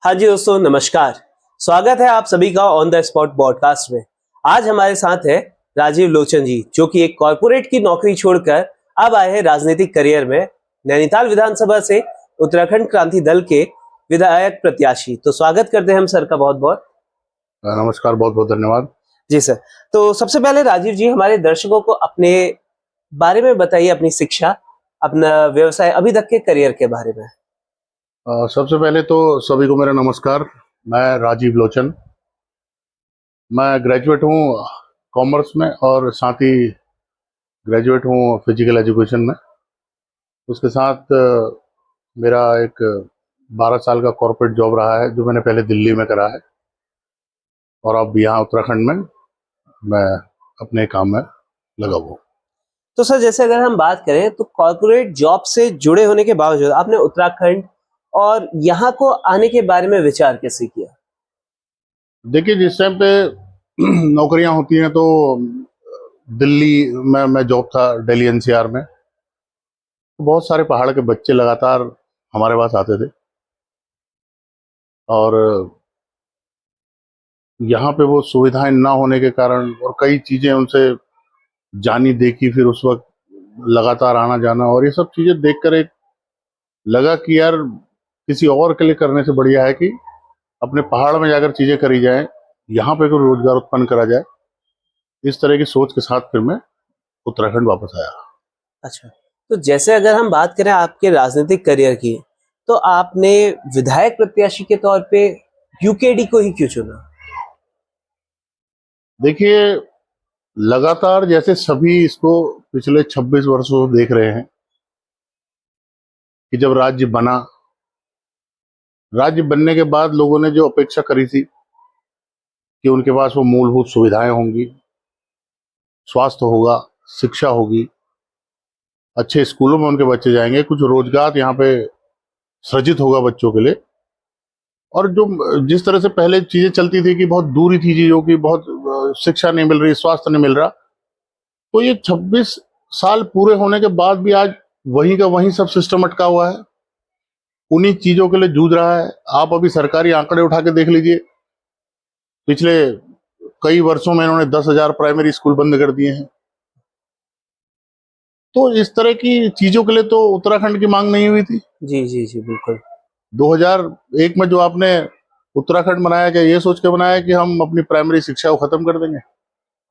हाँ जी दोस्तों, नमस्कार। स्वागत है आप सभी का ऑन द स्पॉट पॉडकास्ट में। आज हमारे साथ है राजीव लोचन जी, जो कि एक कॉर्पोरेट की नौकरी छोड़कर अब आए हैं राजनीतिक करियर में। नैनीताल विधानसभा से उत्तराखंड क्रांति दल के विधायक प्रत्याशी। तो स्वागत करते हैं हम सर का बहुत बहुत। नमस्कार, बहुत बहुत धन्यवाद। जी सर, तो सबसे पहले राजीव जी, हमारे दर्शकों को अपने बारे में बताइए, अपनी शिक्षा, अपना व्यवसाय, अभी तक के करियर के बारे में। सबसे पहले तो सभी को मेरा नमस्कार। मैं राजीव लोचन, मैं ग्रेजुएट हूँ कॉमर्स में और साथ ही ग्रेजुएट हूँ फिजिकल एजुकेशन में। उसके साथ मेरा एक 12 साल का कॉर्पोरेट जॉब रहा है, जो मैंने पहले दिल्ली में करा है, और अब यहाँ उत्तराखंड में मैं अपने काम में लगा हुआ हूँ। तो सर, जैसे अगर हम बात करें तो कॉर्पोरेट जॉब से जुड़े होने के बावजूद आपने उत्तराखंड और यहाँ को आने के बारे में विचार कैसे किया? देखिए, जिस टाइम पे नौकरियां होती हैं तो दिल्ली में मैं जॉब था, दिल्ली एनसीआर में, तो बहुत सारे पहाड़ के बच्चे लगातार हमारे पास आते थे और यहाँ पे वो सुविधाएं ना होने के कारण और कई चीज़ें उनसे जानी देखी, फिर उस वक्त लगातार आना जाना, और ये सब चीज़ें देखकर एक लगा कि यार किसी और के लिए करने से बढ़िया है कि अपने पहाड़ में जाकर चीज़ें करी जाएं, यहाँ पे कोई रोजगार उत्पन्न करा जाए। इस तरह की सोच के साथ फिर मैं उत्तराखंड वापस आया। अच्छा, तो जैसे अगर हम बात करें आपके राजनीतिक करियर की, तो आपने विधायक प्रत्याशी के तौर पे यूकेडी को ही क्यों चुना? देखिए, लगातार जैसे सभी इसको पिछले 26 वर्षों से देख रहे हैं कि जब राज्य बनने के बाद लोगों ने जो अपेक्षा करी थी कि उनके पास वो मूलभूत सुविधाएं होंगी, स्वास्थ्य होगा, शिक्षा होगी, अच्छे स्कूलों में उनके बच्चे जाएंगे, कुछ रोजगार यहाँ पे सृजित होगा बच्चों के लिए, और जो जिस तरह से पहले चीजें चलती थी कि बहुत दूरी थी चीजों की, बहुत शिक्षा नहीं मिल रही, स्वास्थ्य नहीं मिल रहा, तो ये 26 साल पूरे होने के बाद भी आज वहीं का वहीं सब सिस्टम अटका हुआ है, उन्हीं चीजों के लिए जूझ रहा है। आप अभी सरकारी आंकड़े उठा के देख लीजिए, पिछले कई वर्षों में इन्होंने 10,000 प्राइमरी स्कूल बंद कर दिए हैं। तो इस तरह की चीजों के लिए तो उत्तराखंड की मांग नहीं हुई थी। जी जी जी, बिल्कुल। 2001 में जो आपने उत्तराखंड बनाया, क्या ये सोच के बनाया कि हम अपनी प्राइमरी शिक्षा को खत्म कर देंगे?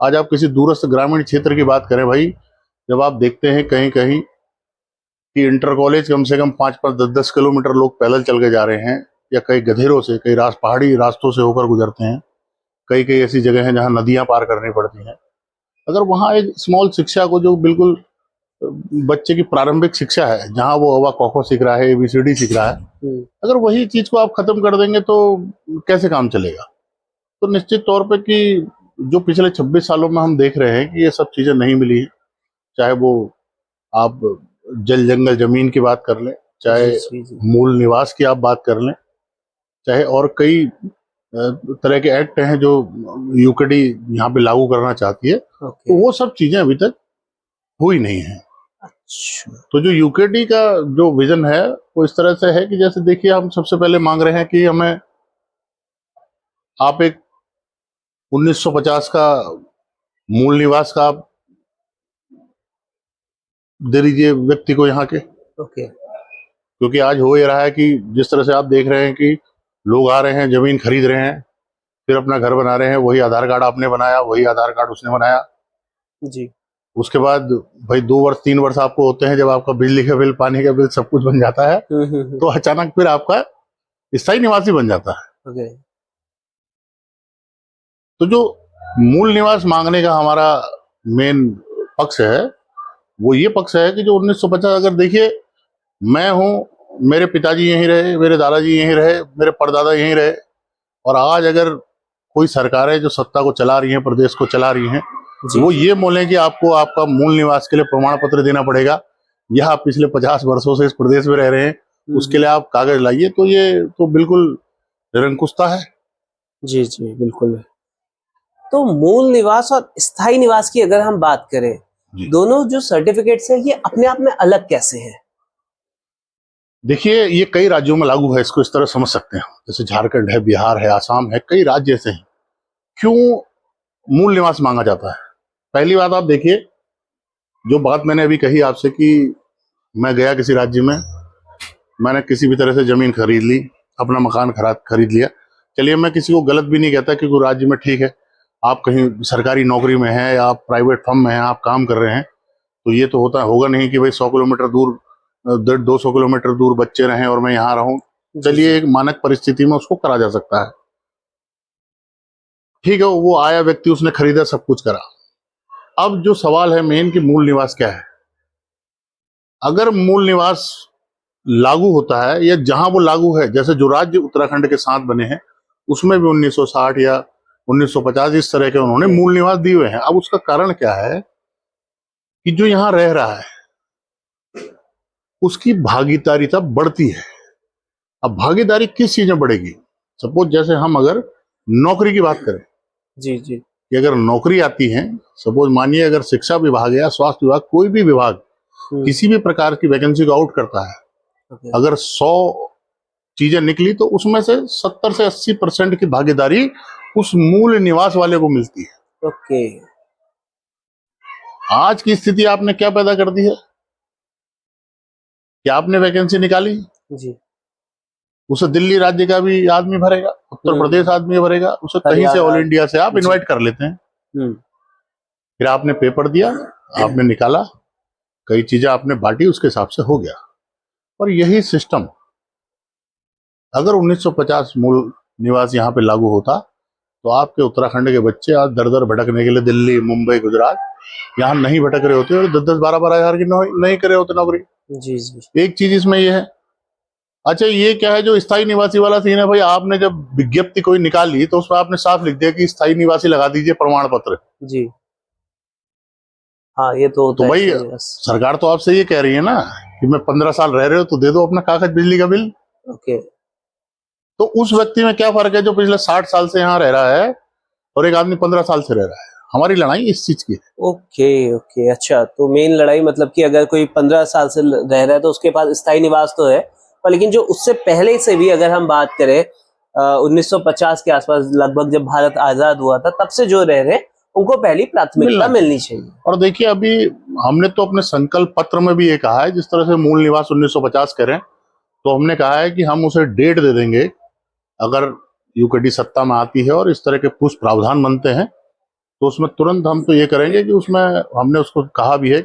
आज आप किसी दूरस्थ ग्रामीण क्षेत्र की बात करें भाई, जब आप देखते हैं कहीं कहीं कि इंटर कॉलेज कम से कम 5-5, 10-10 किलोमीटर लोग पैदल चल के जा रहे हैं, या कई गधेरों से, कई पहाड़ी रास्तों से होकर गुजरते हैं, कई कई ऐसी जगह हैं जहाँ नदियां पार करनी पड़ती हैं। अगर वहाँ एक स्मॉल शिक्षा को, जो बिल्कुल बच्चे की प्रारंभिक शिक्षा है, जहाँ वो अवा क ख सीख रहा है, ABCD सीख रहा है, अगर वही चीज को आप खत्म कर देंगे तो कैसे काम चलेगा? तो निश्चित तौर पे कि जो पिछले 26 सालों में हम देख रहे हैं कि ये सब चीजें नहीं मिली है, चाहे वो आप जल जंगल जमीन की बात कर लें, चाहे मूल निवास की आप बात कर लें, चाहे और कई तरह के एक्ट हैं जो यूकेडी यहाँ पे लागू करना चाहती है, तो वो सब चीजें अभी तक हुई नहीं है। अच्छा। तो जो यूकेडी का जो विजन है वो इस तरह से है कि जैसे देखिए, हम सबसे पहले मांग रहे हैं कि हमें आप एक 1950 का मूल निवास का आप दे दीजिए व्यक्ति को यहाँ के। ओके। क्योंकि आज हो ये रहा है कि जिस तरह से आप देख रहे हैं कि लोग आ रहे हैं, जमीन खरीद रहे हैं, फिर अपना घर बना रहे हैं, वही आधार कार्ड आपने बनाया, वही आधार कार्ड उसने बनाया। जी। उसके बाद भाई 2 वर्ष 3 वर्ष आपको होते हैं, जब आपका बिजली का बिल, पानी का बिल, सब कुछ बन जाता है, तो अचानक फिर आपका स्थायी निवासी बन जाता है। ओके। तो जो मूल निवास मांगने का हमारा मेन पक्ष है, वो ये पक्ष है कि जो 1950, अगर देखिए, मैं हूँ, मेरे पिताजी यहीं रहे, मेरे दादाजी यहीं रहे, मेरे परदादा यहीं रहे, और आज अगर कोई सरकारें जो सत्ता को चला रही हैं, प्रदेश को चला रही हैं, वो ये बोले कि आपको आपका मूल निवास के लिए प्रमाण पत्र देना पड़ेगा, यह आप पिछले 50 वर्षों से इस प्रदेश में रह रहे हैं, उसके लिए आप कागज लाइए, तो ये तो बिल्कुल निरंकुशता है। जी जी, बिल्कुल। तो मूल निवास और स्थायी निवास की अगर हम बात करें, दोनों जो सर्टिफिकेट्स हैं, ये अपने आप में अलग कैसे हैं? देखिए, ये कई राज्यों में लागू है, इसको इस तरह समझ सकते हैं। जैसे झारखंड है, बिहार है, आसाम है, कई राज्य ऐसे हैं। क्यों मूल निवास मांगा जाता है? पहली बात आप देखिए, जो बात मैंने अभी कही आपसे कि मैं गया किसी राज्य में, मैंने किसी भी तरह से जमीन खरीद ली, अपना मकान खरीद लिया। चलिए, मैं किसी को गलत भी नहीं कहता, क्योंकि राज्य में ठीक है, आप कहीं सरकारी नौकरी में हैं या आप प्राइवेट फर्म में हैं, आप काम कर रहे हैं, तो ये तो होगा नहीं कि भाई 100 किलोमीटर दूर, 200 किलोमीटर दूर बच्चे रहें और मैं यहाँ रहूं। चलिए, एक मानक परिस्थिति में उसको करा जा सकता है, ठीक है। वो आया व्यक्ति, उसने खरीदा, सब कुछ करा। अब जो सवाल है मेन कि मूल निवास क्या है। अगर मूल निवास लागू होता है, या जहां वो लागू है, जैसे जो राज्य उत्तराखंड के साथ बने हैं उसमें भी 1960 या 1950 इस तरह के उन्होंने मूल निवास दिए हुए हैं। अब उसका कारण क्या है कि जो यहाँ रह रहा है उसकी भागीदारिता बढ़ती है। अब भागीदारी किस चीज में बढ़ेगी? सपोज जैसे हम अगर नौकरी की बात करें, जी जी। कि अगर नौकरी आती है, सपोज मानिए अगर शिक्षा विभाग या स्वास्थ्य विभाग, कोई भी विभाग किसी भी प्रकार की वैकेंसी को आउट करता है, अगर 100 चीजें निकली तो उसमें से 70 से 80% की भागीदारी उस मूल निवास वाले को मिलती है। ओके। आज की स्थिति आपने क्या पैदा कर दी है कि आपने वैकेंसी निकाली, जी। उसे दिल्ली राज्य का भी आदमी भरेगा, उत्तर प्रदेश आदमी भरेगा, उसे कहीं से ऑल इंडिया से आप इनवाइट कर लेते हैं। फिर आपने पेपर दिया, आपने निकाला, कई चीजें आपने बांटी, उसके हिसाब से हो गया। और यही सिस्टम अगर 1950 मूल निवास यहाँ पे लागू होता तो आपके उत्तराखंड के बच्चे आज दर दर भटकने के लिए दिल्ली, मुंबई, गुजरात यहाँ नहीं भटक रहे होते और 10-10, 12-12 हजार की नहीं कर रहे होते नौकरी। जी जी। एक चीज इसमें ये है। अच्छा, ये क्या है जो स्थायी निवासी वाला सीन है? भाई, आपने जब विज्ञप्ति कोई निकाली तो उसमें आपने साफ लिख दिया कि स्थायी निवासी लगा दीजिए प्रमाण पत्र। जी हाँ, ये तो होता तो है भाई, सही बस। सरकार तो आपसे ये कह रही है ना कि मैं 15 साल रह रहे हो तो दे दो अपना कागज, बिजली का बिल। ओके। तो उस व्यक्ति में क्या फर्क है जो पिछले 60 साल से यहाँ रह रहा है और एक आदमी 15 साल से रह रहा है? हमारी लड़ाई इस चीज की है। ओके ओके, अच्छा, तो मेन लड़ाई मतलब कि अगर कोई 15 साल से रह रहा है तो उसके पास स्थायी निवास तो है, पर लेकिन जो उससे पहले से भी अगर हम बात करें 1950 के आसपास लगभग जब भारत आजाद हुआ था तब से जो रह रहे हैं उनको पहली प्राथमिकता मिलनी चाहिए। और देखिए, अभी हमने तो अपने संकल्प पत्र में भी ये कहा है, जिस तरह से मूल निवास 1950 करें, तो हमने कहा है कि हम उसे डेट दे देंगे अगर यूकेडी सत्ता में आती है और इस तरह के कुछ प्रावधान बनते हैं तो उसमें तुरंत हम तो ये करेंगे कि उसमें हमने उसको कहा भी है,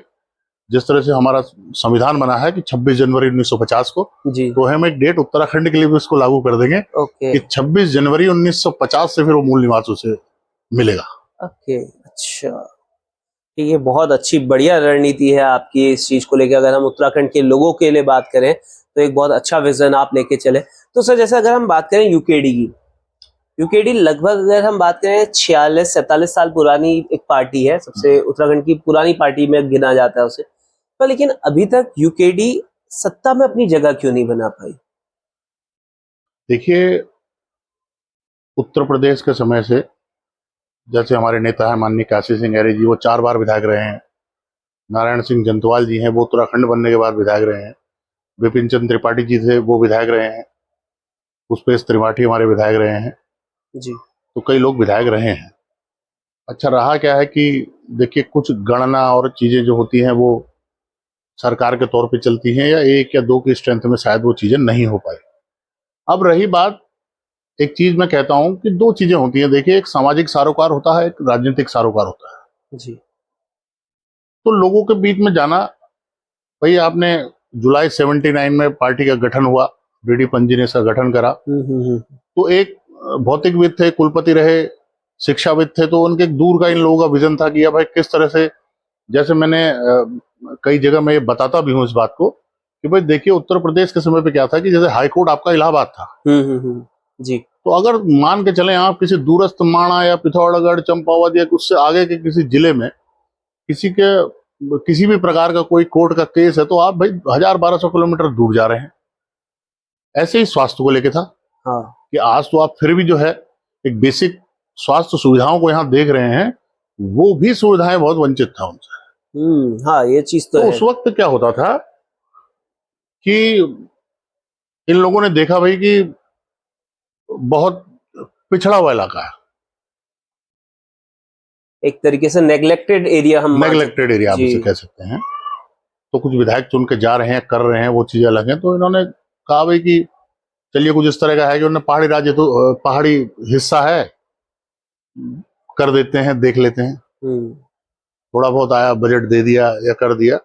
जिस तरह से हमारा संविधान बना है कि 26 जनवरी 1950 को, जी। तो हम एक डेट उत्तराखंड के लिए भी उसको लागू कर देंगे कि 26 जनवरी 1950 से फिर वो मूल निवास उसे मिलेगा। ओके, अच्छा, ये बहुत अच्छी बढ़िया रणनीति है आपकी इस चीज को लेकर। अगर हम उत्तराखंड के लोगों के लिए बात करें तो एक बहुत अच्छा विजन आप लेके चले। तो सर, जैसे अगर हम बात करें यूकेडी की, यूकेडी लगभग अगर हम बात करें 46-47 साल पुरानी एक पार्टी है, सबसे उत्तराखंड की पुरानी पार्टी में गिना जाता है उसे, पर लेकिन अभी तक यूकेडी सत्ता में अपनी जगह क्यों नहीं बना पाई? देखिए, उत्तर प्रदेश के समय से जैसे हमारे नेता है माननीय काशी सिंह हैरी जी, वो 4 बार विधायक रहे हैं। नारायण सिंह जंतवाल जी हैं, वो उत्तराखंड बनने के बाद विधायक रहे हैं। विपिन चंद्र त्रिपाठी जी थे, वो विधायक रहे हैं। पुष्पेश त्रिपाठी हमारे विधायक रहे हैं। जी। तो कई लोग विधायक रहे हैं। अच्छा, रहा क्या है कि देखिए, कुछ गणना और चीजें जो होती हैं वो सरकार के तौर पे चलती हैं, या 1 या 2 की स्ट्रेंथ में शायद वो चीजें नहीं हो पाई। अब रही बात, एक चीज मैं कहता हूं कि 2 चीजें होती हैं। देखिए, एक सामाजिक सरोकार होता है, एक राजनीतिक सरोकार होता है। जी। तो लोगों के बीच में जाना, भाई आपने जुलाई 79 में पार्टी का गठन हुआ, बीडी पंजी ने इसका गठन करा, तो एक भौतिकविद थे, कुलपति रहे, शिक्षाविद थे, तो उनके दूर का इन लोगों का विजन था कि अब भाई किस तरह से, जैसे मैंने कई जगह मैं ये बताता भी हूँ इस बात को कि भाई देखिए, उत्तर प्रदेश के समय पे क्या था कि जैसे हाईकोर्ट आपका इलाहाबाद था। जी। तो अगर मान के चले आप किसी दूरस्थ माणा या पिथौरागढ़, चंपावत या उससे आगे के किसी जिले में किसी भी प्रकार का कोई कोर्ट का केस है, तो आप भाई 1000-1200 किलोमीटर दूर जा रहे हैं। ऐसे ही स्वास्थ्य को लेके था। हाँ। कि आज तो आप फिर भी जो है एक बेसिक स्वास्थ्य सुविधाओं को यहाँ देख रहे हैं, वो भी सुविधाएं बहुत वंचित था उनसे। हाँ, ये चीज तो है। उस वक्त क्या होता था कि इन लोगों ने देखा भाई कि बहुत पिछड़ा हुआ इलाका है, एक तरीके से नेग्लेक्टेड एरिया हम मान सकते नेग्लेक्टेड एरिया आप जी। इसे कह सकते हैं। तो कुछ विधायक चुन के जा रहे हैं, कर रहे हैं, वो चीजें अलग हैं। तो इन्होंने कहा भाई कि चलिए कुछ इस तरह का है कि उन्होंने पहाड़ी राज्य तो पहाड़ी हिस्सा है, कर देते हैं, देख लेते हैं। थोड़ा बहुत आया, बजट दे दिया या कर दिया,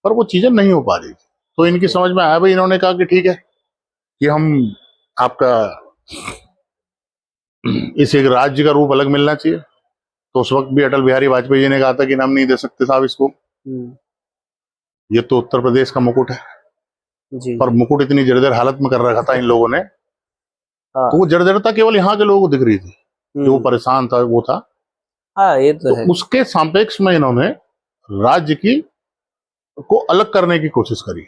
पर वो चीजें नहीं हो पा रही थी। तो इनकी समझ में आया भाई, इन्होंने कहा कि ठीक है कि हम आपका इस एक राज्य का रूप अलग मिलना चाहिए। तो उस वक्त भी अटल बिहारी वाजपेयी जी ने कहा था कि नाम नहीं दे सकते साहब इसको, ये तो उत्तर प्रदेश का मुकुट है। जी। पर मुकुट इतनी जर्जर हालत में कर रखा था इन लोगों ने, हाँ। तो वो जर्जरता केवल यहाँ के लोगों को दिख रही थी, जो परेशान था वो था। हाँ ये तो है। उसके सापेक्ष में इन्होंने राज्य की को अलग करने की कोशिश करी।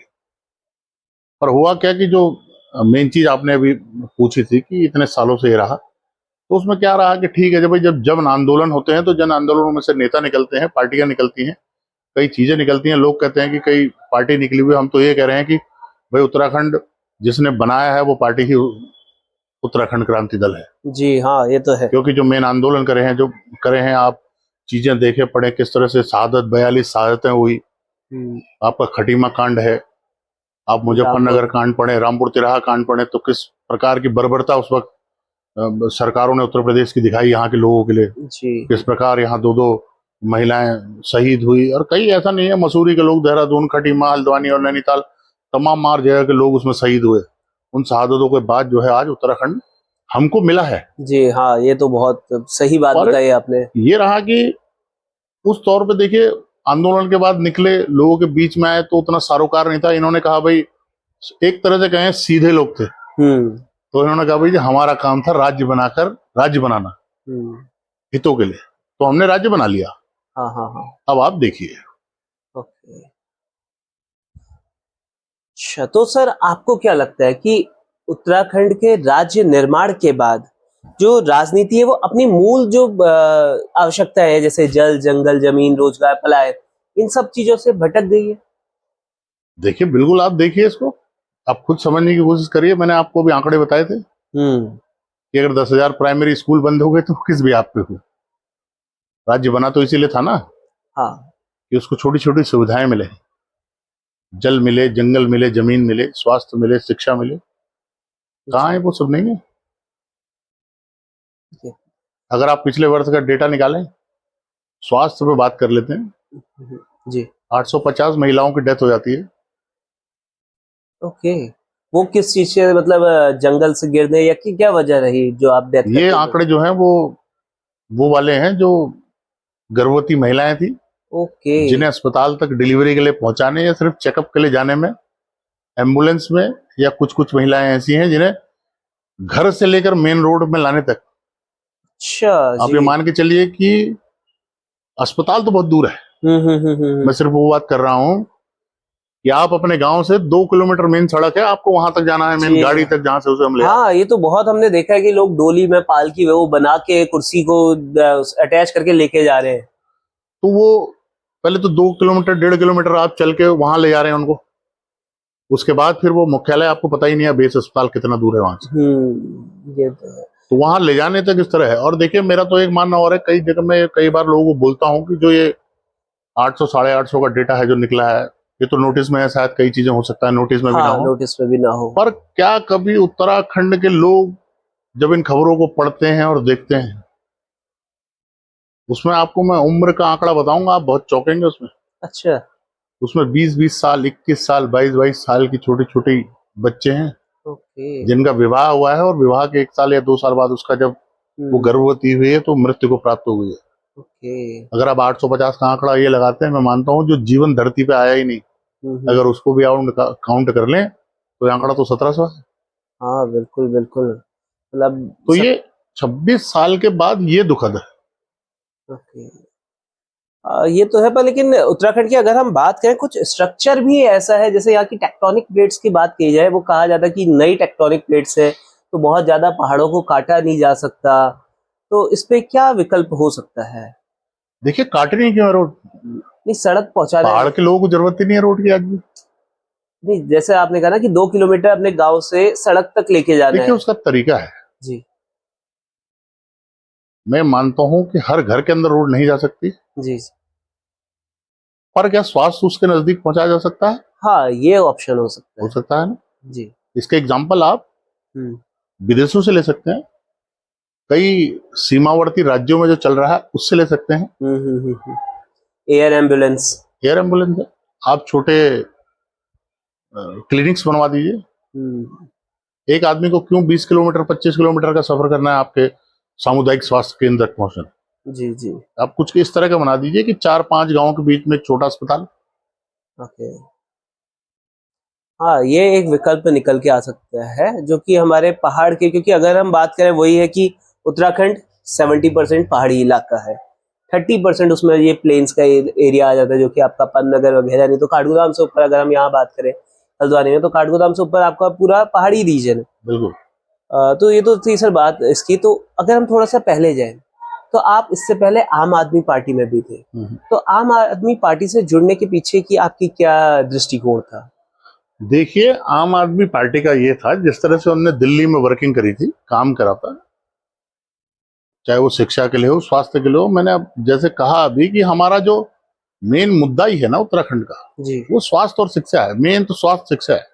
पर हुआ क्या कि जो मेन चीज आपने अभी पूछी थी कि इतने सालों से ये रहा, तो उसमें क्या रहा कि ठीक है, जब भाई जब जन आंदोलन होते हैं तो जन आंदोलनों में से नेता निकलते हैं, पार्टियां निकलती हैं, कई चीजें निकलती हैं। लोग कहते हैं कि कई पार्टी निकली हुई, हम तो ये कह रहे हैं कि भाई उत्तराखंड जिसने बनाया है वो पार्टी ही उत्तराखंड क्रांति दल है। जी हाँ ये तो है। क्योंकि जो मेन आंदोलन करे हैं, जो करे हैं, आप चीजें देखे पढ़े, किस तरह से शहादत 42 शहादतें हुई। आपका खटीमा कांड है, आप मुजफ्फरनगर कांड पढ़े, रामपुर तिराहा कांड पढ़े, तो किस प्रकार की बर्बरता उस वक्त सरकारों ने उत्तर प्रदेश की दिखाई यहाँ के लोगों के लिए। जी। किस प्रकार यहाँ दो दो महिलाएं शहीद हुई, और कई ऐसा नहीं है, मसूरी के लोग, देहरादून, खटीमा, हल्द्वानी और नैनीताल, तमाम मार जगह के लोग उसमें शहीद हुए। उन शहादतों के बाद जो है आज उत्तराखंड हमको मिला है। जी हाँ ये तो बहुत सही बात बताई आपने। ये रहा कि उस तौर पे देखिए, आंदोलन के बाद निकले लोगों के बीच में आए तो उतना सारोकार नहीं था। इन्होंने कहा भाई, एक तरह से कहें सीधे लोग थे, तो इन्होंने कहा भाई जी हमारा काम था राज्य बनाकर, राज्य बनाना हितों के लिए, तो हमने राज्य बना लिया। हाँ हाँ हाँ। अब आप देखिए। ओके। अच्छा तो सर आपको क्या लगता है कि उत्तराखंड के राज्य निर्माण के बाद जो राजनीति है वो अपनी मूल जो आवश्यकता है, जैसे जल, जंगल, जमीन, रोजगार, पलायन, इन सब चीजों से भटक गई है? देखिए बिल्कुल, आप देखिए इसको, आप खुद समझने की कोशिश करिए। मैंने आपको भी आंकड़े बताए थे कि अगर 10,000 प्राइमरी स्कूल बंद हो गए तो किस भी आप पे हुए। राज्य बना तो इसीलिए था ना, हाँ। कि उसको छोटी छोटी सुविधाएं मिले, जल मिले, जंगल मिले, जमीन मिले, स्वास्थ्य मिले, शिक्षा मिले। कहाँ है वो सब? नहीं है। अगर आप पिछले वर्ष का डेटा निकालें, स्वास्थ्य पे बात कर लेते हैं जी। 850 महिलाओं की डेथ हो जाती है। ओके। वो किस चीज से, मतलब जंगल से गिरने या की क्या वजह रही जो आप डेथ ये आंकड़े जो हैं वो वाले हैं जो गर्भवती महिलाएं थी, ओके, जिन्हें अस्पताल तक डिलीवरी के लिए पहुंचाने या सिर्फ चेकअप के लिए जाने में एम्बुलेंस में, या कुछ कुछ महिलाएं ऐसी हैं जिन्हें घर से लेकर मेन रोड में लाने तक। अच्छा आप जी। ये मान के चलिए कि अस्पताल तो बहुत दूर है। मैं सिर्फ वो बात कर रहा हूँ कि आप अपने गांव से 2 किलोमीटर मेन सड़क है, आपको वहां तक जाना है, मेन गाड़ी तक, जहां से उसे हम ले। हाँ ये तो बहुत हमने देखा है कि लोग डोली में पालकी वो बना के कुर्सी को अटैच करके लेके जा रहे हैं। तो वो पहले तो 2 किलोमीटर 1.5 किलोमीटर आप चल के वहां ले जा रहे हैं उनको। उसके बाद फिर वो मुख्यालय आपको पता ही नहीं है बेस अस्पताल कितना दूर है वहां से। ये तो है। तो वहां ले जाने तक इस तरह है। और देखिए, मेरा तो एक मानना और है, कई जगह में कई बार लोगों को बोलता हूँ कि जो ये 800 850 का डेटा है जो निकला है, ये तो नोटिस में है, शायद कई चीजें हो सकता है नोटिस में भी ना हो, नोटिस में भी ना हो। पर क्या कभी उत्तराखंड के लोग जब इन खबरों को पढ़ते हैं और देखते हैं, उसमें आपको मैं उम्र का आंकड़ा बताऊंगा, आप बहुत चौंकेंगे उसमें। अच्छा। उसमें 20-20 साल, 21 साल, 22-22 साल की छोटी छोटी बच्चे हैं, ओके। जिनका विवाह हुआ है, और विवाह के 1 साल या 2 साल बाद उसका जब वो गर्भवती हुई है तो मृत्यु को प्राप्त हो गई है। ओके। अगर आप 850 का आंकड़ा ये लगाते हैं, मैं मानता हूँ जो जीवन धरती पे आया ही नहीं, अगर उसको भी काउंट कर लें तो ये आंकड़ा तो 1700 है। हाँ बिल्कुल बिल्कुल, मतलब तो ये 26 साल के बाद ये दुखद है। ओके। ये तो है, पर लेकिन उत्तराखंड की अगर हम बात करें, कुछ स्ट्रक्चर भी ऐसा है, जैसे यहाँ की टेक्टोनिक प्लेट्स की बात की जाए, वो कहा जाता है कि नई टेक्टोनिक प्लेट्स है तो बहुत ज्यादा पहाड़ों को काटा नहीं जा सकता, तो इस पे क्या विकल्प हो सकता है? देखिए, काटनी क्यों है रोड? नहीं, सड़क पहुंचाने पहाड़ के लोगों को जरूरत ही नहीं है रोड की आज भी। नहीं, जैसे आपने कहा ना कि 2 किलोमीटर अपने गांव से सड़क तक लेके जाना देखिए है। उसका तरीका है। जी मैं मानता हूं कि हर घर के अंदर रोड नहीं जा सकती, जी। पर क्या स्वास्थ्य उसके नजदीक पहुंचाया जा सकता है? हाँ, ये ऑप्शन हो सकता हो है। सकता है ना। जी। इसका एग्जाम्पल आप हम्म विदेशों से ले सकते हैं, कई सीमावर्ती राज्यों में जो चल रहा है उससे ले सकते हैं। Air ambulance. एयर एम्बुलेंस है, आप छोटे क्लिनिक्स बनवा दीजिए। हम्म एक आदमी को क्यों 20 किलोमीटर 25 किलोमीटर का सफर करना है आपके सामुदायिक स्वास्थ्य केंद्र तक पहुंचना? जी जी। आप कुछ इस तरह का बना दीजिए कि 4-5 गांवों के बीच में एक छोटा अस्पताल। ओके। हाँ, ये एक विकल्प निकल के आ सकता है जो कि हमारे पहाड़ के, क्योंकि अगर हम बात करें वही है कि उत्तराखंड 70% पहाड़ी इलाका है, 30% उसमें ये प्लेन्स का एरिया आ जाता है, जो कि आपका पन्नगर वगैरह, नहीं तो काठगोदाम से ऊपर अगर हम यहाँ बात करें हल्द्वानी में, तो काठगोदाम से ऊपर आपका पूरा पहाड़ी रीजन है। बिल्कुल। तो ये तो थी सर बात इसकी। तो अगर हम थोड़ा सा पहले जाएं, तो आप इससे पहले आम आदमी पार्टी में भी थे, तो आम आदमी पार्टी से जुड़ने के पीछे की आपकी क्या दृष्टिकोण था? देखिए आम आदमी पार्टी का ये था, जिस तरह से उन्होंने दिल्ली में वर्किंग करी थी, काम करा था, चाहे वो शिक्षा के लिए हो, स्वास्थ्य के लिए हो। मैंने अब जैसे कहा अभी कि हमारा जो मेन मुद्दा ही है ना उत्तराखंड का, जी वो स्वास्थ्य और शिक्षा है। मेन तो स्वास्थ्य शिक्षा है।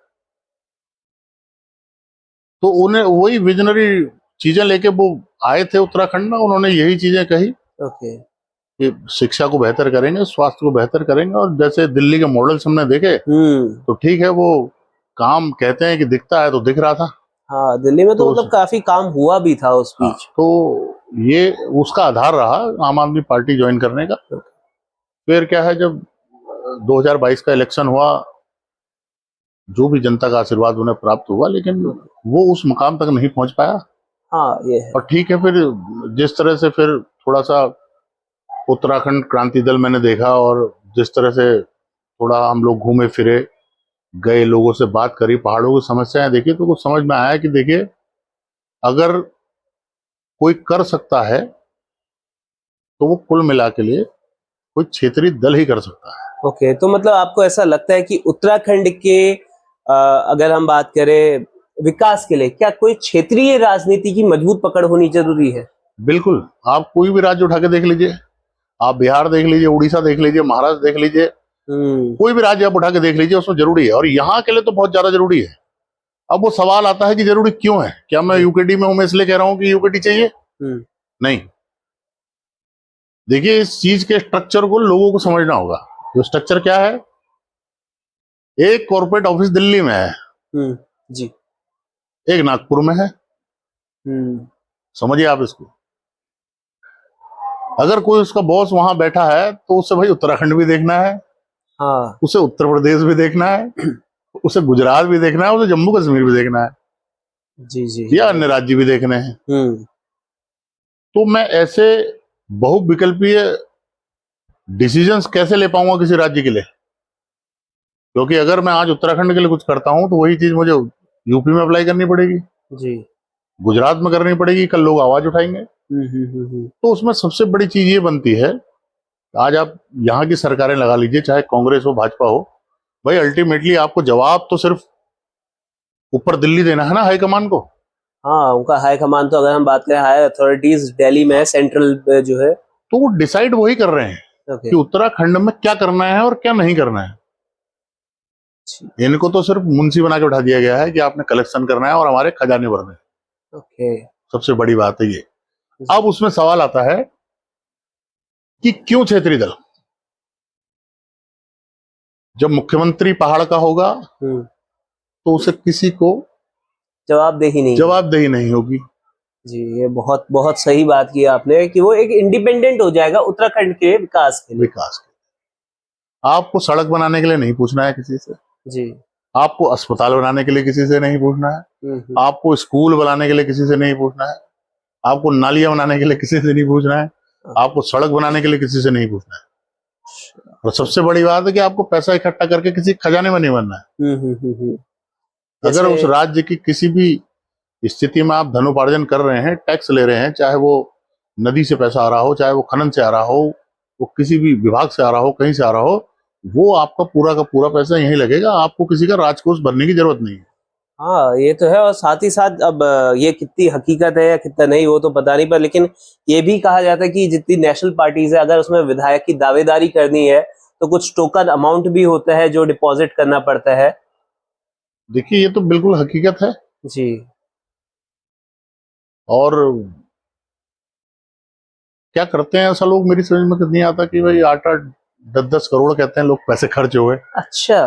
तो उन्हें वही विजनरी चीजें लेके वो आए थे उत्तराखंड में। उन्होंने यही चीजें कही ओके। कि शिक्षा को बेहतर करेंगे, स्वास्थ्य को बेहतर करेंगे। और जैसे दिल्ली के मॉडल्स हमने देखे, तो ठीक है, वो काम कहते हैं कि दिखता है तो दिख रहा था। हाँ, दिल्ली में तो तो मतलब काफी काम हुआ भी था उस हाँ, बीच। तो ये उसका आधार रहा आम आदमी पार्टी ज्वाइन करने का। फिर क्या है, जब 2022 का इलेक्शन हुआ, जो भी जनता का आशीर्वाद उन्हें प्राप्त हुआ, लेकिन वो उस मुकाम तक नहीं पहुंच पाया। हाँ, ये है। और ठीक है, फिर जिस तरह से फिर थोड़ा सा उत्तराखंड क्रांति दल मैंने देखा, और जिस तरह से थोड़ा हम लोग घूमे फिरे, गए, लोगों से बात करी, पहाड़ों की समस्याएं देखी, तो कुछ समझ में आया कि देखिए, अगर कोई कर सकता है तो वो कुल मिला के लिए कोई क्षेत्रीय दल ही कर सकता है। ओके, तो मतलब आपको ऐसा लगता है कि उत्तराखंड के अगर हम बात करें विकास के लिए, क्या कोई क्षेत्रीय राजनीति की मजबूत पकड़ होनी जरूरी है? बिल्कुल। आप कोई भी राज्य उठा के देख लीजिए, आप बिहार देख लीजिए, उड़ीसा देख लीजिए, महाराष्ट्र देख लीजिए, कोई भी राज्य आप उठा के देख लीजिए, उसमें जरूरी है। और यहाँ के लिए तो बहुत ज्यादा जरूरी है। अब वो सवाल आता है कि जरूरी क्यों है? क्या मैं यूकेडी में हूं मैं इसलिए कह रहा हूं कि यूकेडी चाहिए? नहीं। देखिए, इस चीज के स्ट्रक्चर को लोगों को समझना होगा। जो स्ट्रक्चर क्या है, एक कॉर्पोरेट ऑफिस दिल्ली में है, जी। एक नागपुर में है। समझिए आप इसको। अगर कोई उसका बॉस वहां बैठा है, तो उसे भाई उत्तराखंड भी देखना है, हाँ। उसे उत्तर प्रदेश भी देखना है, उसे गुजरात भी देखना है, उसे जम्मू कश्मीर भी देखना है, जी जी। या अन्य राज्य भी देखने हैं। तो मैं ऐसे बहुविकल्पीय डिसीजंस कैसे ले पाऊंगा किसी राज्य के लिए? क्योंकि अगर मैं आज उत्तराखंड के लिए कुछ करता हूं, तो वही चीज मुझे यूपी में अप्लाई करनी पड़ेगी, जी। गुजरात में करनी पड़ेगी, कल लोग आवाज उठाएंगे। तो उसमें सबसे बड़ी चीज ये बनती है, आज आप यहाँ की सरकारें लगा लीजिए, चाहे कांग्रेस हो भाजपा हो, भाई अल्टीमेटली आपको जवाब तो सिर्फ ऊपर दिल्ली देना है ना, हाईकमान को। हाँ, उनका हाई कमान तो अगर हम बात करें, हाई अथॉरिटीज दिल्ली में है, सेंट्रल जो है। तो वो डिसाइड वही कर रहे हैं कि उत्तराखंड में क्या करना है और क्या नहीं करना है। इनको तो सिर्फ मुंशी बना के उठा दिया गया है कि आपने कलेक्शन करना है और हमारे खजाने भरने। ओके। सबसे बड़ी बात है ये। अब उसमें सवाल आता है कि क्यों क्षेत्रीय दल? जब मुख्यमंत्री पहाड़ का होगा, तो उसे किसी को जवाबदेही नहीं होगी। जी, ये बहुत बहुत सही बात की आपने कि वो एक इंडिपेंडेंट हो जाएगा उत्तराखंड के विकास के लिए। आपको सड़क बनाने के लिए नहीं पूछना है किसी से। जी। आपको अस्पताल बनाने के लिए किसी से नहीं पूछना है। आपको स्कूल बनाने के लिए किसी से नहीं पूछना है। आपको नालियां बनाने के लिए किसी से नहीं पूछना है। आपको सड़क बनाने के लिए किसी से नहीं पूछना है। और सबसे बड़ी बात है कि आपको पैसा इकट्ठा करके किसी खजाने में नहीं बनना है। अगर उस राज्य की किसी भी स्थिति में आप धनोपार्जन कर रहे हैं, टैक्स ले रहे हैं, चाहे वो नदी से पैसा आ रहा हो, चाहे वो खनन से आ रहा हो, वो किसी भी विभाग से आ रहा हो, कहीं से आ रहा हो, वो आपका पूरा का पूरा पैसा यहीं लगेगा, आपको किसी का राजकोष भरने की जरूरत नहीं है। हाँ ये तो है, और साथ ही साथ अब ये कितनी हकीकत है या कितना नहीं वो तो पता नहीं, पर लेकिन ये भी कहा जाता है कि जितनी नेशनल पार्टीज है, अगर उसमें विधायक की दावेदारी करनी है तो कुछ टोकन अमाउंट भी होता है जो डिपॉजिट करना पड़ता है। देखिए ये तो बिल्कुल हकीकत है। जी। और क्या करते हैं ऐसा लोग, मेरी समझ में नहीं आता कि भाई 8-8 10-10 करोड़ कहते हैं लोग पैसे खर्च हुए। अच्छा।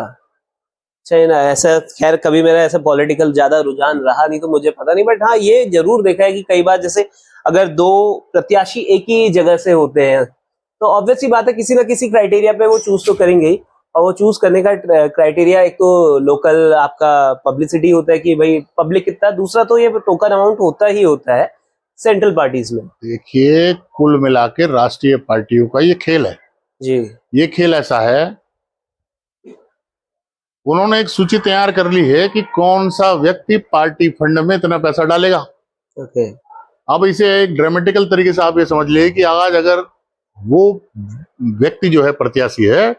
चाहिए ना ऐसा, खैर कभी मेरा ऐसा पॉलिटिकल ज्यादा रुझान रहा नहीं तो मुझे पता नहीं, बट हाँ ये जरूर देखा है कि कई बार जैसे अगर दो प्रत्याशी एक ही जगह से होते हैं तो ऑब्वियस सी बात है किसी ना किसी क्राइटेरिया पे वो चूज तो करेंगे ही, और वो चूज करने का क्राइटेरिया एक तो लोकल आपका पब्लिसिटी होता है कि भाई पब्लिक कितना, दूसरा तो ये टोकन अमाउंट होता ही होता है सेंट्रल पार्टीज में। देखिए कुल मिला के राष्ट्रीय पार्टियों का ये खेल है। जी। ये खेल ऐसा है, उन्होंने एक सूची तैयार कर ली है कि कौन सा व्यक्ति पार्टी फंड में इतना पैसा डालेगा। ओके। अब इसे एक ड्रामेटिकल तरीके से आप ये समझ लिए कि आज अगर वो व्यक्ति जो है प्रत्याशी है,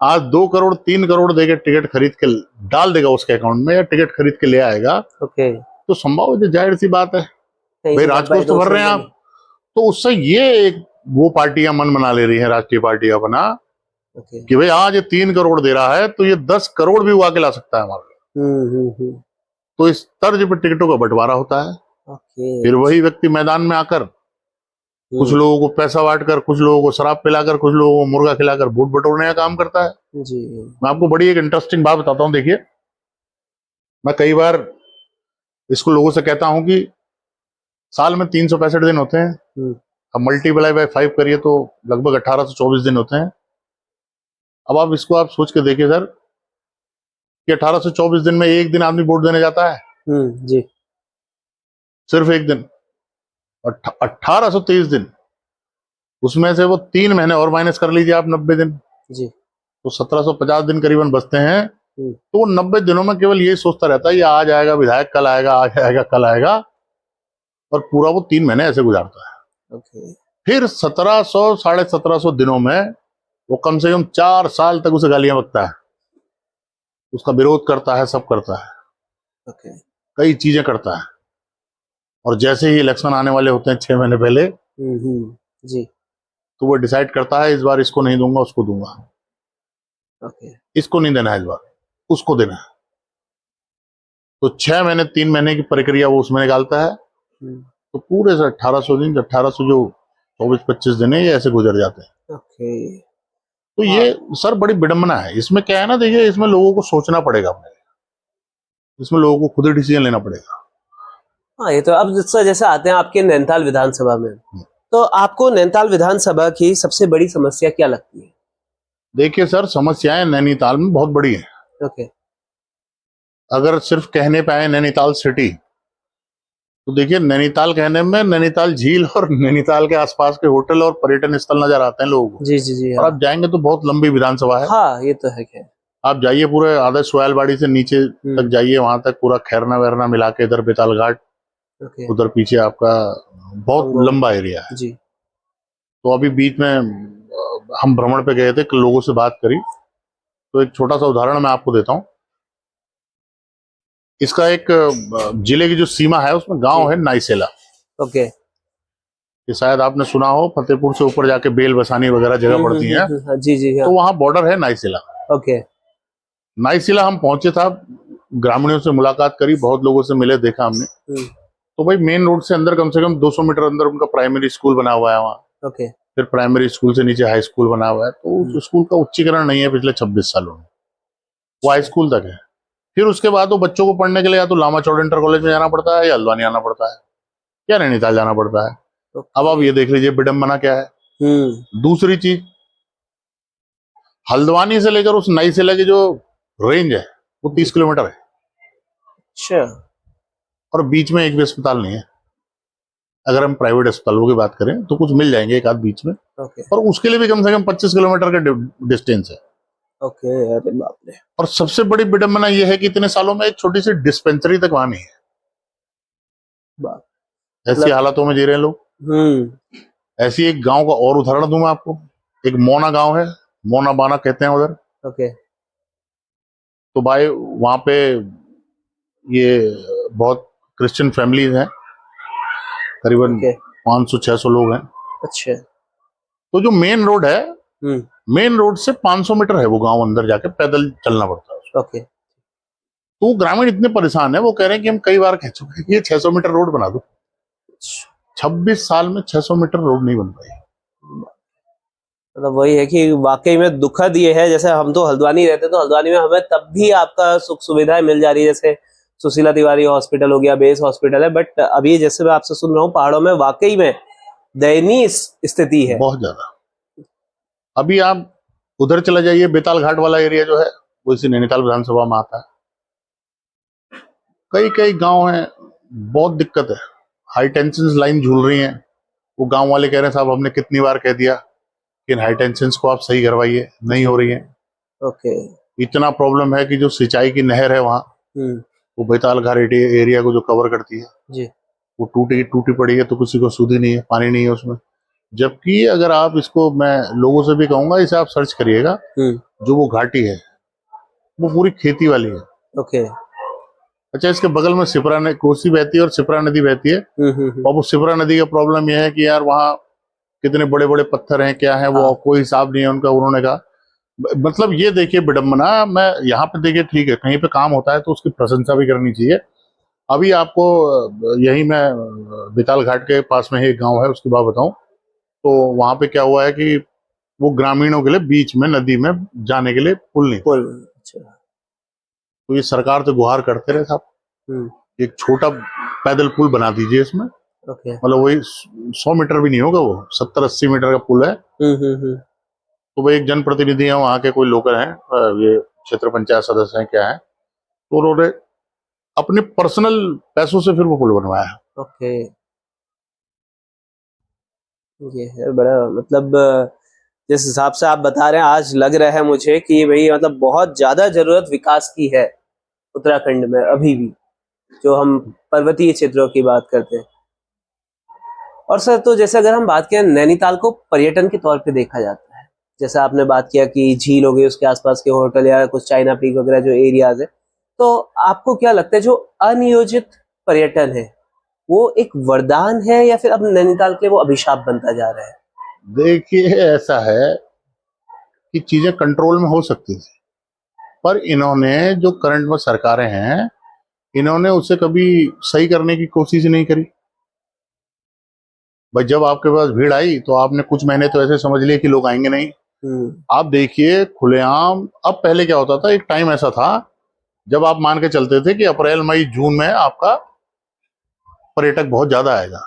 आज 2 करोड़ 3 करोड़ देके टिकट खरीद के डाल देगा उसके अकाउंट में, या टिकट खरीद के ले आएगा, ओके। तो संभव है, जाहिर सी बात है, कहीं भाई से कर पाए राजकोष तो तो भर रहे हैं सही आप। तो उससे ये एक वो पार्टियां मन बना ले रही हैं, राष्ट्रीय पार्टियां बना, ओके। कि भाई आज ये 3 करोड़ दे रहा है तो ये 10 करोड़ भी वो आके ला सकता है हमारे। हम्म। तो इस तर्ज पर टिकटों का बंटवारा होता है। ओके। फिर वही व्यक्ति मैदान में आकर कुछ लोगों को पैसा बांट कर, कुछ लोगों को शराब पिलाकर, कुछ लोगों को मुर्गा खिलाकर वोट बटोरने का काम करता है। जी। मैं आपको बड़ी एक इंटरेस्टिंग बात बताता हूँ। देखिए मैं कई बार इसको लोगों से कहता हूं कि साल में 365 दिन होते हैं, हम्म। अब मल्टीप्लाई बाय 5 करिए तो लगभग 1824 दिन होते हैं। अब आप इसको आप सोच के देखिए सर, कि 1824 दिन में एक दिन आदमी वोट देने जाता है, जी। सिर्फ एक दिन। और 1823 दिन, उसमें से वो 3 महीने और माइनस कर लीजिए आप, 90 दिन, जी। तो 1750 दिन करीबन बचते हैं। हम्म। तो वो 90 दिनों में केवल यही सोचता रहता है, ये आज आएगा विधायक, कल आएगा, आज आएगा, कल आएगा, और पूरा वो 3 महीने ऐसे गुजारता है। ओके। फिर 1700 1750 दिनों में वो कम से कम 4 साल तक उसे गालियां बकता है, उसका विरोध करता है, सब करता है, ओके। कई चीजें करता है। और जैसे ही इलेक्शन आने वाले होते हैं 6 महीने पहले, जी। तो वो डिसाइड करता है इस बार इसको नहीं दूंगा, उसको दूंगा, ओके। इसको नहीं देना है, इस बार उसको देना है। तो 6 महीने 3 महीने की प्रक्रिया वो उसमें निकालता है। तो पूरे से 1800 दिन, 1800 जो 24-25 दिन है, ये ऐसे गुजर जाते हैं। ओके। तो ये सर बड़ी विडंबना है। इसमें क्या है ना, देखिए इसमें लोगों को सोचना पड़ेगा अपने, इसमें लोगों को खुद ही डिसीजन लेना पड़ेगा। हाँ ये तो अब जैसे आते हैं आपके नैनीताल विधानसभा में, तो आपको नैनीताल विधानसभा की सबसे बड़ी समस्या क्या लगती है? देखिए सर, समस्याएं नैनीताल में बहुत बड़ी हैं। ओके। अगर सिर्फ कहने पे आए नैनीताल सिटी, तो देखिए नैनीताल कहने में नैनीताल झील और नैनीताल के आसपास के होटल और पर्यटन स्थल नजर आते हैं लोगों को। जी जी जी। और हाँ आप जाएंगे तो बहुत लंबी विधानसभा है। हाँ ये तो है। खैर। आप जाइए पूरे आदर्श सोयलबाड़ी से नीचे तक जाइए, वहां तक पूरा खैरना वैरना मिला के, इधर बेताल घाट, ओके। उधर पीछे आपका बहुत पंगोल। लंबा एरिया है। जी। तो अभी बीच में हम भ्रमण पे गए थे, लोगों से बात करी, तो एक छोटा सा उदाहरण मैं आपको देता हूँ। इसका एक जिले की जो सीमा है उसमें गांव है नाइसेला। ओके। ये शायद आपने सुना हो, फतेहपुर से ऊपर जाके बेल बसानी वगैरह जगह पड़ती है। जी जी। हाँ। तो वहां बॉर्डर है नाइसेला। ओके। नाइसेला हम पहुंचे था, ग्रामीणों से मुलाकात करी, बहुत लोगों से मिले, देखा हमने। तो भाई मेन रोड से अंदर कम से कम 200 मीटर अंदर उनका प्राइमरी स्कूल बना हुआ है वहाँ। ओके। फिर प्राइमरी स्कूल से नीचे हाई स्कूल बना हुआ है। तो उस स्कूल का उच्चीकरण नहीं है पिछले 26 सालों में, वो हाई स्कूल तक है। फिर उसके बाद वो बच्चों को पढ़ने के लिए या तो लामा चौड़ इंटर कॉलेज में जाना पड़ता है, या हल्द्वानी आना पड़ता है, या नैनीताल जाना पड़ता है। अब आप ये देख लीजिए विडंबना क्या है। दूसरी चीज, हल्द्वानी से लेकर उस नाइसेला की जो रेंज है वो 30 किलोमीटर है। अच्छा। और बीच में एक भी अस्पताल नहीं है। अगर हम प्राइवेट अस्पतालों की बात करें तो कुछ मिल जाएंगे एक आध बीच में, ओके। और उसके लिए भी कम से कम 25 किलोमीटर का डिस्टेंस है। ओके। अरे बाप रे। और सबसे बड़ी विडंबना यह है कि इतने सालों में एक छोटी सी डिस्पेंसरी तक वहां नहीं है। ऐसी हालातों में जी रहे हैं लोग। ऐसी एक गांव का और उदाहरण दूं मैं आपको। एक मोना गांव है, मोना बाना कहते हैं उधर। ओके तो भाई वहाँ पे ये बहुत क्रिश्चियन फैमिलीज हैं, करीबन ओके 500-600 लोग हैं। अच्छा तो जो मेन रोड है, हम्म मेन रोड से 500 मीटर है वो गांव, अंदर जाके पैदल चलना पड़ता है उसको। ओके तो वो ग्रामीण इतने परेशान है, वो कह रहे हैं कि हम कई बार कह चुके हैं कि ये 600 मीटर रोड बना दो। 26 साल में 600 मीटर रोड नहीं बन पाई। मतलब वही है कि वाकई में दुखद ये है। जैसे हम तो हल्द्वानी रहते, तो हल्द्वानी में हमें तब भी आपका सुख सुविधाएं मिल जा रही है, जैसे सुशीला तिवारी हॉस्पिटल हो गया, बेस हॉस्पिटल है, बट अभी जैसे मैं आपसे सुन रहा हूँ पहाड़ों में वाकई में दयनीय स्थिति है। बहुत ज्यादा। अभी आप उधर चला जाइए, बेताल घाट वाला एरिया जो है वो इसी नैनीताल विधानसभा में आता है। कई कई गांव हैं, बहुत दिक्कत है। हाई टेंशन लाइन झूल रही हैं। वो गांव वाले कह रहे हैं साहब हमने कितनी बार कह दिया कि हाई टेंशन को आप सही करवाइए, नहीं हो रही है। ओके इतना प्रॉब्लम है कि जो सिंचाई की नहर है वहाँ, वो बेताल घाट एरिया को जो कवर करती है, जी वो टूटी टूटी पड़ी है, तो किसी को सुध ही नहीं है, पानी नहीं है उसमें। जबकि अगर आप इसको, मैं लोगों से भी कहूंगा, इसे आप सर्च करिएगा, जो वो घाटी है वो पूरी खेती वाली है। ओके अच्छा, इसके बगल में सिपरा ने कोसी बहती है और सिपरा नदी बहती है। और वो सिपरा नदी का प्रॉब्लम यह है कि यार वहाँ कितने बड़े बड़े पत्थर हैं, क्या है वो, कोई हिसाब नहीं है उनका। उन्होंने कहा, मतलब ये देखिए विडम्बना। मैं यहाँ पे देखिए, ठीक है कहीं पे काम होता है तो उसकी प्रशंसा भी करनी चाहिए। अभी आपको यही मैं बेताल घाट के पास में ही एक गांव है, उसकी बात बताऊं तो वहां पे क्या हुआ है कि वो ग्रामीणों के लिए बीच में नदी में जाने के लिए पुल नहीं था। अच्छा तो ये सरकार तो गुहार करते रहे साहब, एक छोटा पैदल पुल बना दीजिए इसमें। ओके मतलब वही 100 मीटर भी नहीं होगा, वो 70-80 मीटर का पुल है। तो वो एक जनप्रतिनिधि है वहाँ के, कोई लोकल हैं, ये क्षेत्र पंचायत सदस्य हैं क्या है, तो उन्होंने अपने पर्सनल पैसों से फिर वो पुल बनवाया। ओके ये है बड़ा, मतलब जिस हिसाब से आप बता रहे हैं आज लग रहा है मुझे कि भाई मतलब बहुत ज्यादा जरूरत विकास की है उत्तराखंड में अभी भी, जो हम पर्वतीय क्षेत्रों की बात करते हैं। और सर, तो जैसे अगर हम बात करें नैनीताल को पर्यटन के तौर पे देखा जाता है, जैसे आपने बात किया कि झील हो गई, उसके आसपास के होटल या कुछ चाइना पीक वगैरह जो एरियाज है, तो आपको क्या लगता है जो अनियोजित पर्यटन है वो एक वरदान है या फिर अब नैनीताल के वो अभिशाप बनता जा रहा है? देखिए, ऐसा है कि चीजें कंट्रोल में हो सकती थी, पर इन्होंने जो करंट में सरकारें हैं, इन्होंने उसे कभी सही करने की कोशिश नहीं करी। भाई जब आपके पास भीड़ आई तो आपने कुछ महीने तो ऐसे समझ लिए कि लोग आएंगे नहीं। आप देखिए खुलेआम, अब पहले क्या होता था, एक टाइम ऐसा था जब आप मान के चलते थे कि अप्रैल मई जून में आपका पर्यटक बहुत ज्यादा आएगा।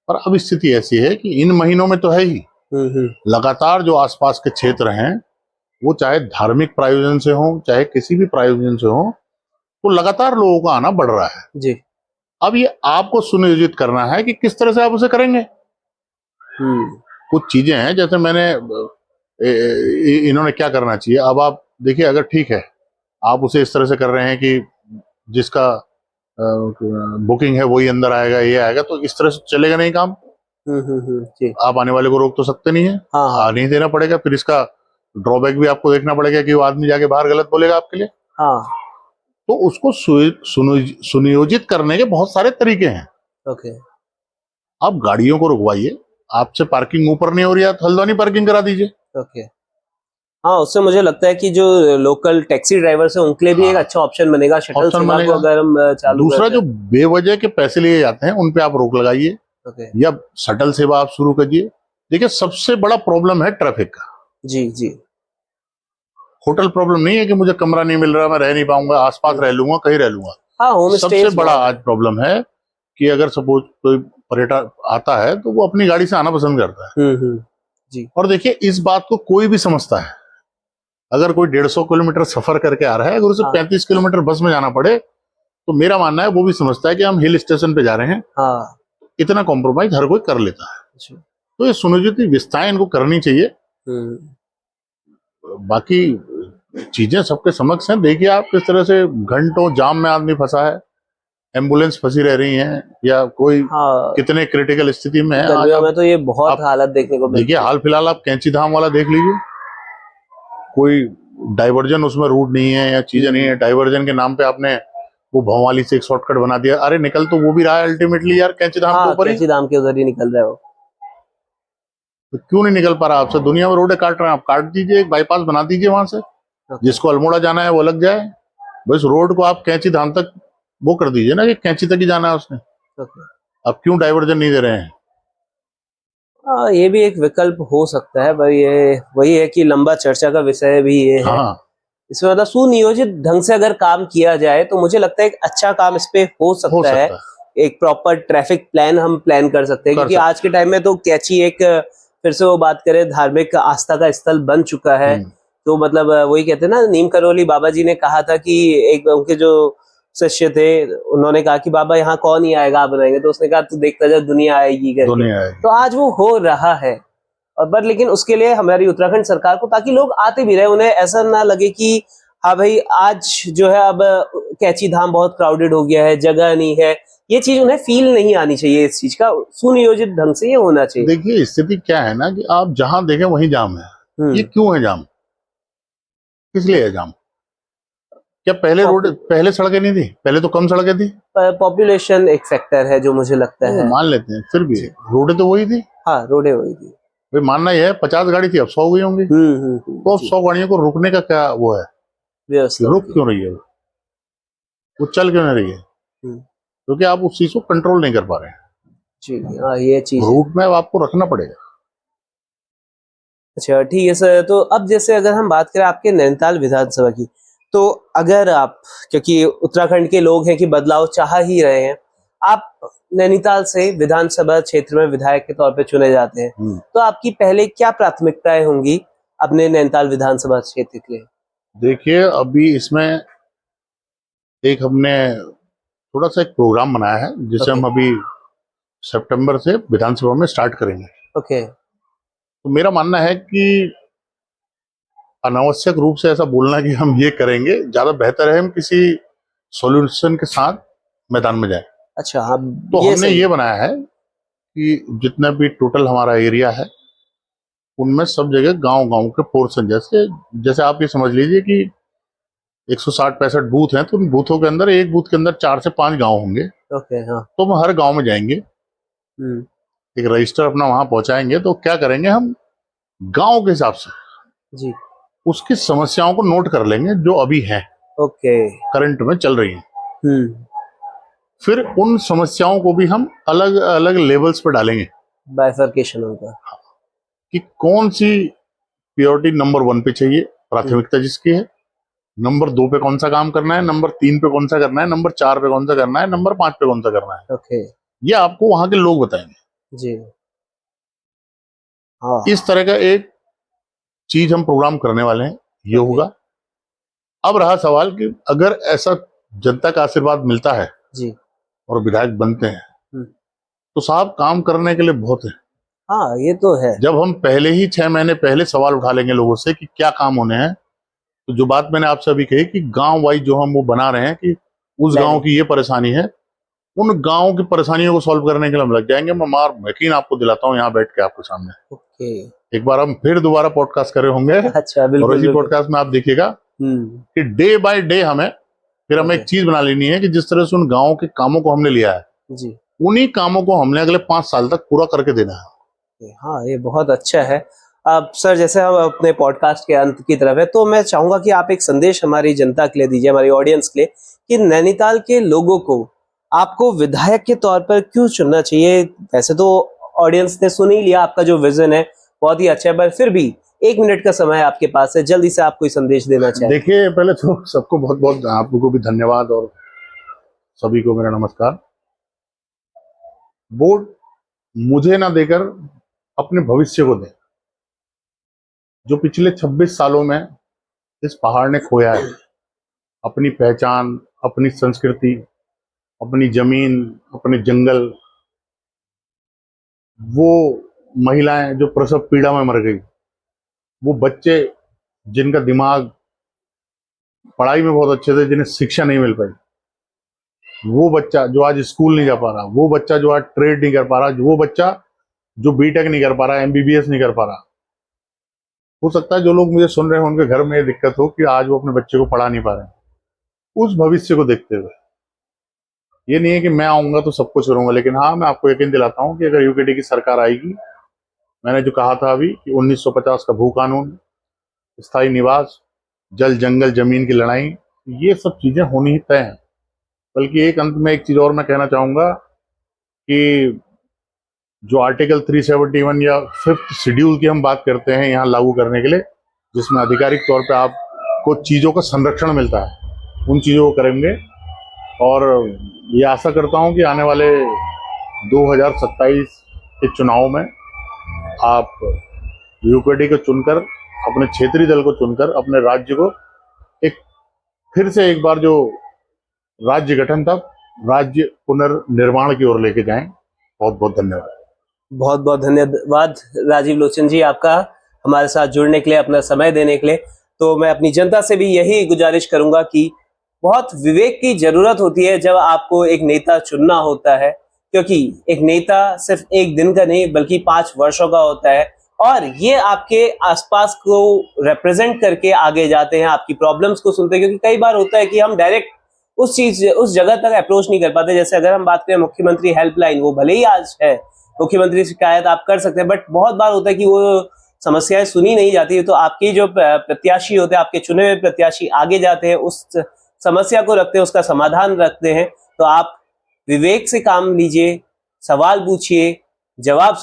पर अब स्थिति ऐसी है कि इन महीनों में तो है ही, लगातार जो आसपास के क्षेत्र हैं, वो चाहे धार्मिक प्रायोजन से हो चाहे किसी भी प्रायोजन से हो, तो लगातार लोगों का आना बढ़ रहा है जी। अब ये आपको सुनियोजित करना है कि किस तरह से आप उसे करेंगे। कुछ चीजें हैं, जैसे मैंने इन्होंने क्या करना चाहिए। अब आप देखिए, अगर ठीक है आप उसे इस तरह से कर रहे हैं कि जिसका बुकिंग है वही अंदर आएगा, ये आएगा, तो इस तरह से चलेगा नहीं काम। जी। आप आने वाले को रोक तो सकते नहीं है। हाँ। नहीं देना पड़ेगा, फिर इसका ड्रॉबैक भी आपको देखना पड़ेगा कि वो आदमी जाके बाहर गलत बोलेगा आपके लिए। हाँ। तो उसको सुनियोजित करने के बहुत सारे तरीके हैं। ओके। आप गाड़ियों को रुकवाइए, आपसे पार्किंग ऊपर नहीं हो रही है तो हल्द्वानी पार्किंग करा दीजिए। ओके। हाँ, उससे मुझे लगता है कि जो लोकल टैक्सी ड्राइवर है उनके लिए भी एक अच्छा ऑप्शन बनेगा, शटल सेवा को अगर हम चालू दूसरा, करते जो बेवजह के पैसे लिए जाते हैं उन पे आप रोक लगाइए, या शटल सेवा आप शुरू करिए। देखिए, सबसे बड़ा प्रॉब्लम है ट्रैफिक का। जी जी। होटल प्रॉब्लम नहीं है कि मुझे कमरा नहीं मिल रहा, मैं रह नहीं पाऊंगा, आसपास रह लूंगा, कहीं रह लूंगा। हाँ, होम सबसे बड़ा आज प्रॉब्लम है कि अगर सपोज कोई पर्यटक आता है तो वो अपनी गाड़ी से आना पसंद करता है। जी। और देखिए, इस बात को कोई भी समझता है। अगर कोई 150 किलोमीटर सफर करके आ रहा है, अगर उसे 35 किलोमीटर बस में जाना पड़े, तो मेरा मानना है वो भी समझता है कि हम हिल स्टेशन पे जा रहे हैं। इतना कॉम्प्रोमाइज हर कोई कर लेता है। तो ये सुनियोजित व्यवस्थाएं इनको करनी चाहिए। बाकी चीजें सबके समक्ष हैं। देखिए, आप किस तरह से घंटों जाम में आदमी फंसा है, एम्बुलेंस फंसी रह रही है, या कोई कितने क्रिटिकल स्थिति में है। गर्मियों में तो ये बहुत हालत देखने को मिलती है। देखिए, हाल फिलहाल आप कैंची धाम वाला देख लीजिए, कोई डाइवर्जन उसमें रूट नहीं है या चीजें नहीं है, डाइवर्जन के नाम पे आपने वो भौवाली से एक शॉर्टकट बना दिया। अरे निकल तो वो भी रहा है अल्टीमेटली यार, कैंची धाम के ऊपर ही। कैंची धाम के उधर ही निकल रहा है वो। तो क्यों नहीं निकल पा रहा आपसे? दुनिया में रोडें काट रहे हैं, आप काट दीजिए, एक बाईपास बना दीजिए वहां से, जिसको अल्मोड़ा जाना है वो लग जाए। बस रोड को आप कैंची धाम तक वो कर दीजिए ना, कि कैंची तक ही जाना है उसने। अब क्यों डाइवर्जन नहीं दे रहे हैं? ये भी एक विकल्प हो सकता है, पर ये वही है कि लंबा चर्चा का विषय भी ये है। हाँ, इसमें मतलब सुनियोजित ढंग से अगर काम किया जाए तो मुझे लगता है एक अच्छा काम इस पे हो सकता है। एक प्रॉपर ट्रैफिक प्लान हम प्लान कर सकते हैं, क्योंकि आज के टाइम में तो कैंची एक, फिर से वो बात करें, धार्मिक आस्था का स्थल बन चुका है। तो मतलब वही कहते हैं ना, नीम करौली बाबा जी ने कहा था कि एक उनके जो शिष्य थे उन्होंने कहा कि बाबा यहाँ कौन ही आएगा, आप बनाएंगे? तो उसने कहा तू देखता जा, दुनिया आएगी करके। तो आज वो हो रहा है। और पर लेकिन उसके लिए हमारी उत्तराखंड सरकार को, ताकि लोग आते भी रहे, उन्हें ऐसा ना लगे कि हाँ भाई आज जो है अब कैंची धाम बहुत क्राउडेड हो गया है, जगह नहीं है, ये चीज उन्हें फील नहीं आनी चाहिए। इस चीज का सुनियोजित ढंग से ये होना चाहिए। देखिए स्थिति क्या है ना, कि आप जहां देखें वहीं जाम है। ये क्यों है जाम? किस लिए है जाम? क्या पहले सड़कें नहीं थी? पहले तो कम सड़कें थी। पॉपुलेशन एक फैक्टर है जो मुझे लगता है। मान लेते हैं, फिर भी रोडें तो वही थी। हाँ, रोडें वही थी। भाई मानना यह है 50 गाड़ी थी, अब 100 हुई होंगी। तो अब 100 गाड़ियों को रुकने का क्या वो है? रुक क्यों रही है वो चल क्यों नहीं रही है? क्योंकि आप उस चीज को कंट्रोल नहीं कर पा रहे हैं। जी हाँ, ये चीज रूट में अब आपको रखना पड़ेगा। अच्छा ठीक है सर। तो अब जैसे अगर हम बात करें आपके नैनीताल विधानसभा की, तो अगर आप, क्योंकि उत्तराखंड के लोग हैं कि बदलाव चाह ही रहे हैं, आप नैनीताल से विधानसभा क्षेत्र में विधायक के तौर पे चुने जाते हैं, तो आपकी पहले क्या प्राथमिकताएं होंगी अपने नैनीताल विधानसभा क्षेत्र के लिए? देखिए अभी इसमें एक हमने थोड़ा सा एक प्रोग्राम बनाया है, जिसे हम अभी सितंबर से विधानसभा में स्टार्ट करेंगे। तो मेरा मानना है कि अनावश्यक रूप से ऐसा बोलना कि हम ये करेंगे, ज्यादा बेहतर है हम किसी सॉल्यूशन के साथ मैदान में जाएं। अच्छा हाँ, तो हमने ये बनाया है कि जितना भी टोटल हमारा एरिया है, उनमें सब जगह गांव-गांव के पोर्शन, जैसे आप ये समझ लीजिए कि 160-65 बूथ हैं, तो उन बूथों के अंदर, एक बूथ के अंदर 4 से 5 गांव होंगे। हाँ। तो हम हर गांव में जाएंगे, एक रजिस्टर अपना वहां पहुंचाएंगे। तो क्या करेंगे, हम गांव के हिसाब से जी उसकी समस्याओं को नोट कर लेंगे जो अभी हैं, करंट में चल रही हैं। फिर उन समस्याओं को भी हम अलग अलग लेवल्स पर डालेंगे, बाइफरकेशन होगा कि कौन सी प्रायोरिटी नंबर 1 पे चाहिए, प्राथमिकता जिसकी है, नंबर 2 पे कौन सा काम करना है, नंबर 3 पे कौन सा करना है, नंबर 4 पे कौन सा करना है, नंबर 5 पे कौन सा करना है। ये आपको वहां के लोग बताएंगे जी। हाँ। इस तरह का एक चीज हम प्रोग्राम करने वाले हैं, ये होगा। अब रहा सवाल कि अगर ऐसा जनता का आशीर्वाद मिलता है जी और विधायक बनते हैं, तो साहब काम करने के लिए बहुत है। हाँ ये तो है। जब हम पहले ही 6 महीने पहले सवाल उठा लेंगे लोगों से कि क्या काम होने हैं, तो जो बात मैंने आपसे अभी कही कि गांव वाइज जो हम वो बना रहे हैं कि उस गांव की ये परेशानी है, उन गांव की परेशानियों को सॉल्व करने के लिए हम लग जाएंगे। मैं यकीन आपको दिलाता हूँ यहाँ बैठ के आपके सामने। एक बार हम फिर दोबारा पॉडकास्ट करे होंगे। अच्छा, और इसी पॉडकास्ट में आप देखिएगा कि डे बाय डे हमें एक चीज बना लेनी है कि जिस तरह से उन गाँव के कामों को हमने लिया है जी, उन्हीं कामों को हमने अगले 5 साल तक पूरा करके देना है। हाँ, ये बहुत अच्छा है। अब सर जैसे हम अपने पॉडकास्ट के अंत की तरफ है, तो मैं चाहूंगा कि आप एक संदेश हमारी जनता के लिए दीजिए, हमारी ऑडियंस के लिए, कि नैनीताल के लोगों को आपको विधायक के तौर पर क्यों चुनना चाहिए। वैसे तो ऑडियंस ने सुन ही लिया, आपका जो विजन है बहुत ही अच्छा है, पर फिर भी 1 मिनट का समय आपके पास है, जल्दी से आप कोई संदेश देना चाहिए। देखिए पहले तो सबको बहुत बहुत आप लोगों को भी धन्यवाद, और सभी को मेरा नमस्कार। वोट मुझे ना देकर अपने भविष्य को दें, जो पिछले 26 सालों में इस पहाड़ ने खोया है, अपनी पहचान, अपनी संस्कृति, अपनी जमीन, अपने जंगल, वो महिलाएं जो प्रसव पीड़ा में मर गई, वो बच्चे जिनका दिमाग पढ़ाई में बहुत अच्छे थे, जिन्हें शिक्षा नहीं मिल पाई, वो बच्चा जो आज स्कूल नहीं जा पा रहा, वो बच्चा जो आज ट्रेड नहीं कर पा रहा, वो बच्चा जो बीटेक नहीं कर पा रहा, एमबीबीएस नहीं कर पा रहा, हो सकता है जो लोग मुझे सुन रहे हैं उनके घर में ये दिक्कत हो कि आज वो अपने बच्चे को पढ़ा नहीं पा रहे हैं। उस भविष्य को देखते हुए ये नहीं है कि मैं आऊंगा तो सब कुछ करूंगा, लेकिन हाँ, मैं आपको यकीन दिलाता हूँ कि अगर यूकेडी की सरकार आएगी, मैंने जो कहा था अभी कि 1950 का भू कानून, स्थायी निवास, जल जंगल जमीन की लड़ाई, ये सब चीजें होनी ही तय हैं। बल्कि एक अंत में एक चीज और मैं कहना चाहूंगा कि जो आर्टिकल 371 या 5th शेड्यूल की हम बात करते हैं यहाँ लागू करने के लिए, जिसमें आधिकारिक तौर पे आपको चीज़ों का संरक्षण मिलता है, उन चीज़ों को करेंगे। और ये आशा करता हूँ कि आने वाले 2027 के चुनाव में आप यूकेडी को चुनकर, अपने क्षेत्रीय दल को चुनकर, अपने राज्य को एक फिर से एक बार जो राज्य गठन था, राज्य पुनर्निर्माण की ओर लेके जाएं। बहुत बहुत धन्यवाद। बहुत बहुत धन्यवाद राजीव लोचन जी, आपका हमारे साथ जुड़ने के लिए, अपना समय देने के लिए। तो मैं अपनी जनता से भी यही गुजारिश करूंगा कि बहुत विवेक की जरूरत होती है जब आपको एक नेता चुनना होता है, क्योंकि एक नेता सिर्फ एक दिन का नहीं बल्कि 5 वर्षों का होता है, और ये आपके आसपास को रिप्रेजेंट करके आगे जाते हैं, आपकी प्रॉब्लम्स को सुनते हैं। क्योंकि कई बार होता है कि हम डायरेक्ट उस जगह तक अप्रोच नहीं कर पाते। जैसे अगर हम बात करें मुख्यमंत्री हेल्पलाइन, वो भले ही आज है, मुख्यमंत्री शिकायत आप कर सकते हैं, बट बहुत बार होता है कि वो समस्याएं सुनी नहीं जाती है। तो आपके जो प्रत्याशी होते हैं, आपके चुने हुए प्रत्याशी आगे जाते हैं, उस समस्या को रखते हैं, उसका समाधान रखते हैं। तो आप विवेक से काम लीजिए, सवाल पूछिए, जवाब